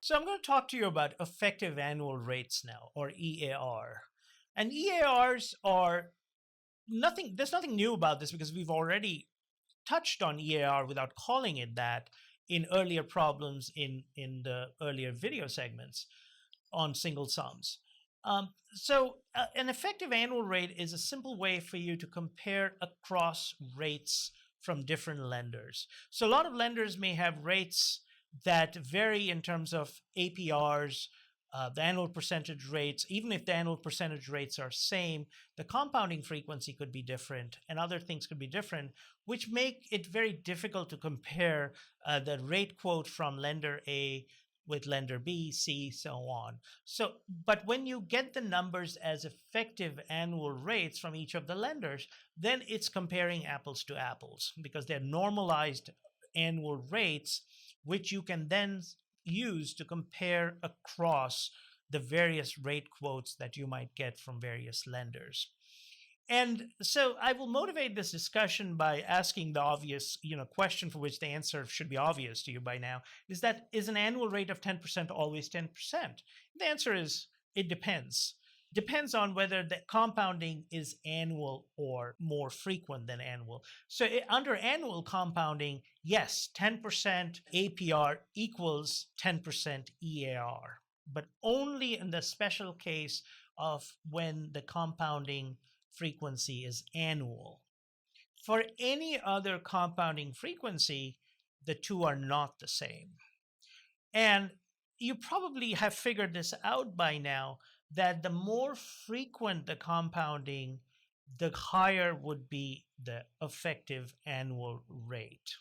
So I'm going to talk to you about effective annual rates now, or EAR. And EARs are nothing, there's nothing new about this because we've already touched on EAR without calling it that in earlier problems in the earlier video segments on single sums. An effective annual rate is a simple way for you to compare across rates from different lenders. So, a lot of lenders may have rates that vary in terms of APRs, the annual percentage rates. Even if the annual percentage rates are same, the compounding frequency could be different and other things could be different, which make it very difficult to compare the rate quote from lender A with lender B, C, so on. But when you get the numbers as effective annual rates from each of the lenders, then it's comparing apples to apples because they're normalized annual rates, which you can then use to compare across the various rate quotes that you might get from various lenders. And so I will motivate this discussion by asking the obvious, question for which the answer should be obvious to you by now, is an annual rate of 10% always 10%? The answer is it depends. Depends on whether the compounding is annual or more frequent than annual. So under annual compounding, yes, 10% APR equals 10% EAR, but only in the special case of when the compounding frequency is annual. For any other compounding frequency, the two are not the same. And you probably have figured this out by now that the more frequent the compounding, the higher would be the effective annual rate.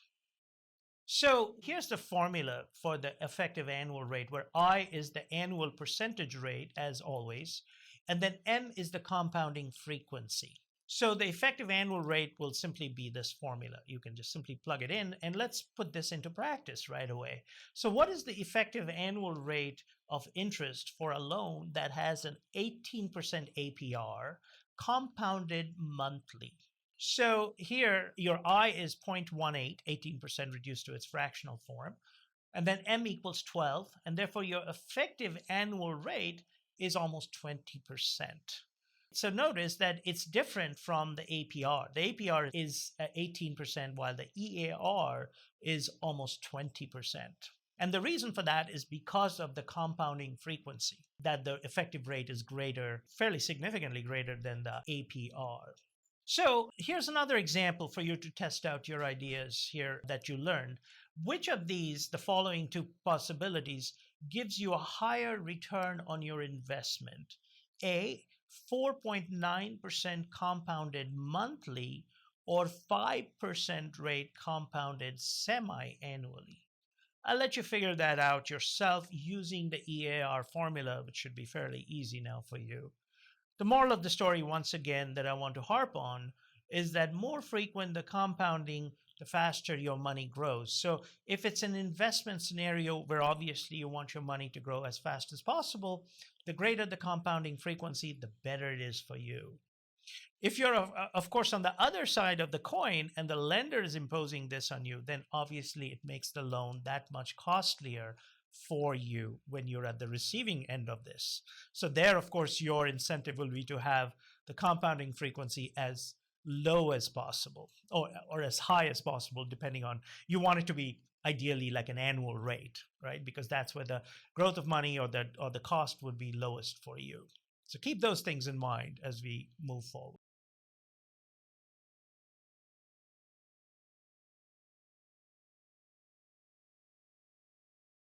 So here's the formula for the effective annual rate, where I is the annual percentage rate, as always, and then M is the compounding frequency. So the effective annual rate will simply be this formula. You can just simply plug it in, and let's put this into practice right away. So what is the effective annual rate of interest for a loan that has an 18% APR compounded monthly? So here your I is 0.18, 18% reduced to its fractional form, and then M equals 12, and therefore your effective annual rate is almost 20%. So notice that it's different from the APR. The APR is 18%, while the EAR is almost 20%. And the reason for that is because of the compounding frequency, that the effective rate is greater, fairly significantly greater than the APR. So here's another example for you to test out your ideas here that you learned. Which of these, the following two possibilities, gives you a higher return on your investment? A, 4.9% compounded monthly, or 5% rate compounded semi-annually? I'll let you figure that out yourself using the EAR formula, which should be fairly easy now for you. The moral of the story, once again, that I want to harp on is that more frequent the compounding, the faster your money grows. So if it's an investment scenario where obviously you want your money to grow as fast as possible, the greater the compounding frequency, the better it is for you. If you're, of course, on the other side of the coin and the lender is imposing this on you, then obviously it makes the loan that much costlier for you when you're at the receiving end of this. So there, of course, your incentive will be to have the compounding frequency as low as possible or as high as possible, depending on, you want it to be ideally like an annual rate, right? Because that's where the growth of money or the cost would be lowest for you. So keep those things in mind as we move forward.